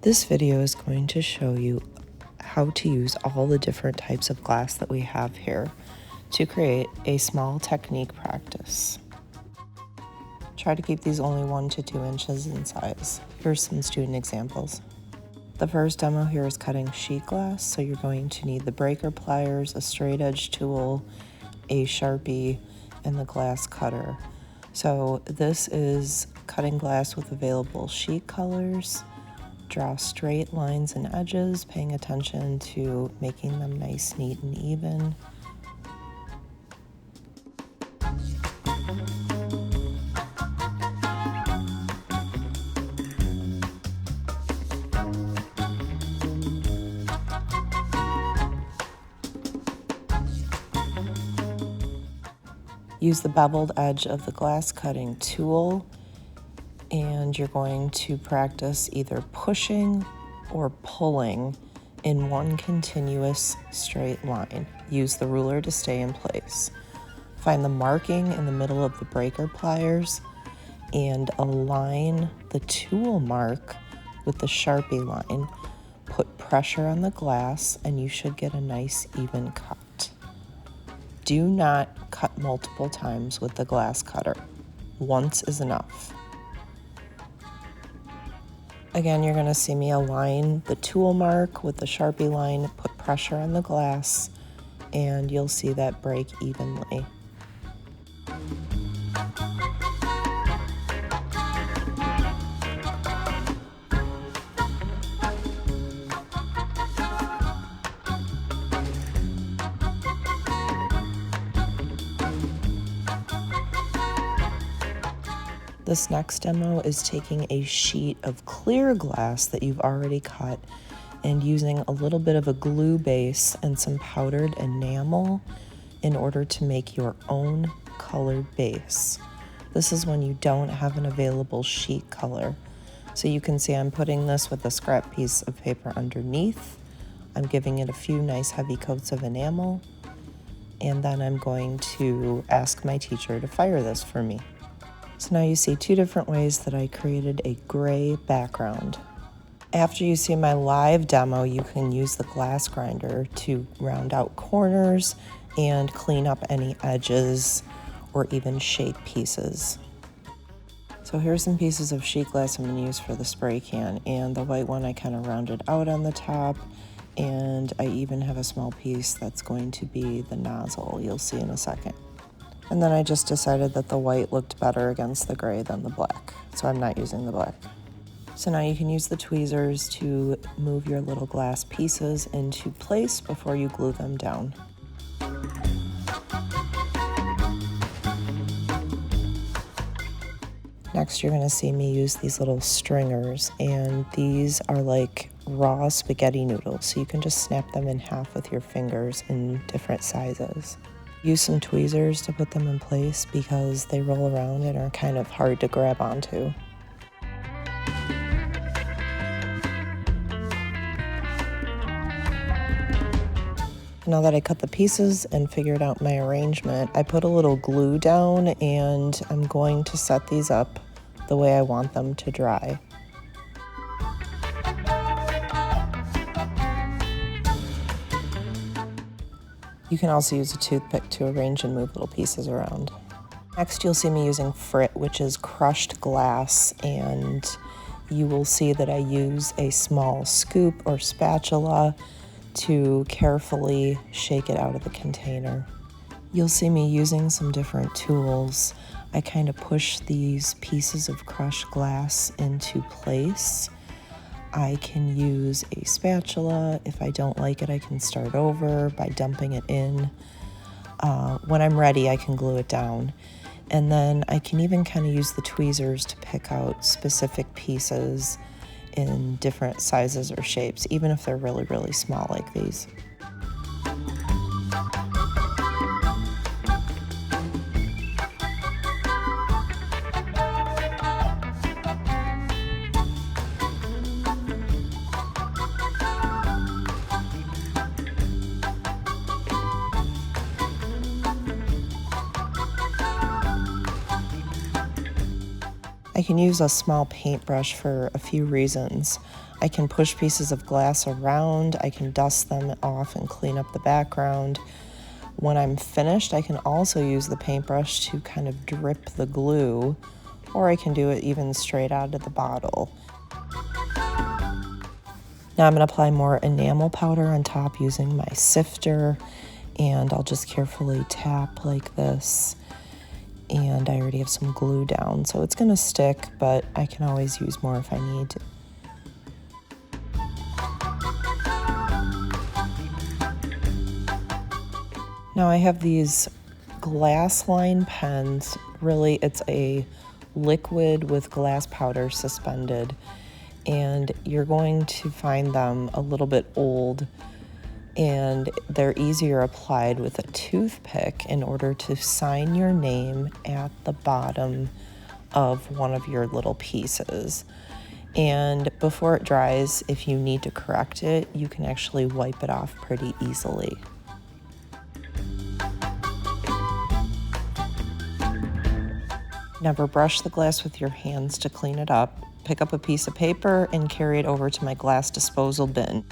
This video is going to show you how to use all the different types of glass that we have here to create a small technique practice. Try to keep these only 1 to 2 inches in size. Here's some student examples. The first demo here is cutting sheet glass, so you're going to need the breaker pliers, a straight edge tool, a Sharpie, and the glass cutter. So this is cutting glass with available sheet colors. Draw straight lines and edges, paying attention to making them nice, neat, and even. Use the beveled edge of the glass cutting tool, and you're going to practice either pushing or pulling in one continuous straight line. Use the ruler to stay in place. Find the marking in the middle of the breaker pliers and align the tool mark with the Sharpie line. Put pressure on the glass and you should get a nice even cut. Do not cut multiple times with the glass cutter. Once is enough. Again, you're going to see me align the tool mark with the Sharpie line, put pressure on the glass, and you'll see that break evenly. This next demo is taking a sheet of clear glass that you've already cut and using a little bit of a glue base and some powdered enamel in order to make your own colored base. This is when you don't have an available sheet color. So you can see I'm putting this with a scrap piece of paper underneath. I'm giving it a few nice heavy coats of enamel, and then I'm going to ask my teacher to fire this for me. So now you see 2 different ways that I created a gray background. After you see my live demo, you can use the glass grinder to round out corners and clean up any edges or even shape pieces. So here's some pieces of sheet glass I'm going to use for the spray can, and the white one I kind of rounded out on the top, and I even have a small piece that's going to be the nozzle. You'll see in a second. And then I just decided that the white looked better against the gray than the black, so I'm not using the black. So now you can use the tweezers to move your little glass pieces into place before you glue them down. Next, you're going to see me use these little stringers, and these are like raw spaghetti noodles, so you can just snap them in half with your fingers in different sizes. Use some tweezers to put them in place because they roll around and are kind of hard to grab onto. Now that I cut the pieces and figured out my arrangement, I put a little glue down and I'm going to set these up the way I want them to dry. You can also use a toothpick to arrange and move little pieces around. Next, you'll see me using frit, which is crushed glass, and you will see that I use a small scoop or spatula to carefully shake it out of the container. You'll see me using some different tools. I kind of push these pieces of crushed glass into place. I can use a spatula. If I don't like it, I can start over by dumping it in. When I'm ready, I can glue it down. And then I can even kind of use the tweezers to pick out specific pieces in different sizes or shapes, even if they're really, really small like these. I can use a small paintbrush for a few reasons. I can push pieces of glass around, I can dust them off and clean up the background. When I'm finished, I can also use the paintbrush to kind of drip the glue, or I can do it even straight out of the bottle. Now I'm going to apply more enamel powder on top using my sifter, and I'll just carefully tap like this. And I already have some glue down, so it's going to stick, but I can always use more if I need to. Now I have these glass line pens. Really, it's a liquid with glass powder suspended, and you're going to find them a little bit old, and they're easier applied with a toothpick in order to sign your name at the bottom of one of your little pieces. And before it dries, if you need to correct it, you can actually wipe it off pretty easily. Never brush the glass with your hands to clean it up. Pick up a piece of paper and carry it over to my glass disposal bin.